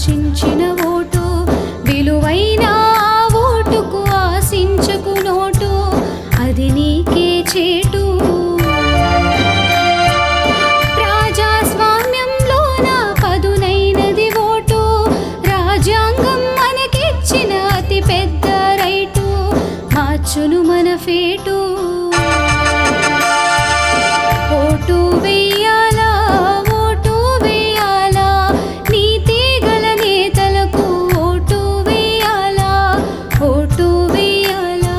ఆశించిన ఓటు విలువైన ఓటుకు ఆశించకు నోటు అది నీకే చేటు ప్రజాస్వామ్యంలోన పదునైనది ఓటు రాజ్యాంగం మనకిచ్చిన అతి పెద్ద రైటు మార్చును మన ఫేటు ఓటు వెయ్యాలా ఓటు వెయ్యాలా నీతి గల నేతలకు ఓటు వెయ్యాలా ఓటు వెయ్యాలా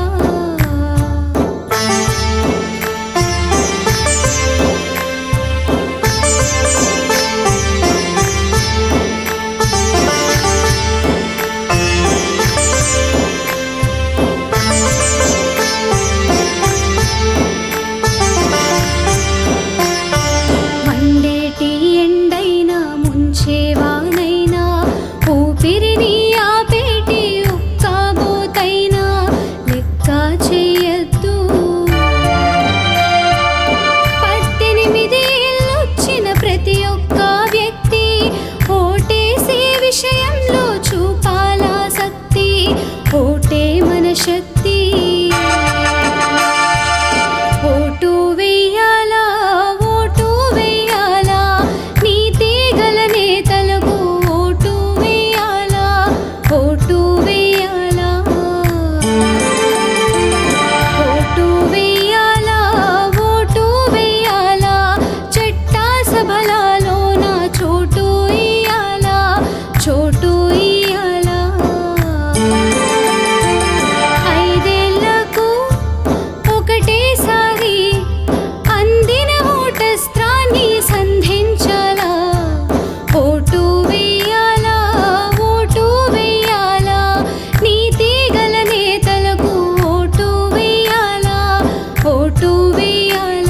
మండేటి ఎండైనా ముంచేవానైనా ఊపిరిని ఆపేటి ఉక్కాబోతైనా లెక్క చేయొద్దు 18 ఏళ్ళొచ్చిన ప్రతి ఒక్క వ్యక్తి ఓటేసే విషయంలో చూపాలాసక్తి ఓటే మన శక్తి ఓటు వెయ్యాలా ఓటు వెయ్యాలా నీతి గల నేతలకు ఓటు వెయ్యాలా ఓటు వెయ్యాలా ఓటు వెయ్యాలా ఓటు వెయ్యాలా చట్టా సభలలోన చోటు ఇయ్యాలా చోటు ఇయ్యాలా 5 ఏళ్లకు ఒకటేసారి అందిన ఓటస్త్రాన్ని సంధించాలా ఓటు వెయ్యాలా ఓటు వెయ్యాలా నీతి గల నేతలకు ఓటు వెయ్యాలా ఓటు వెయ్యాలా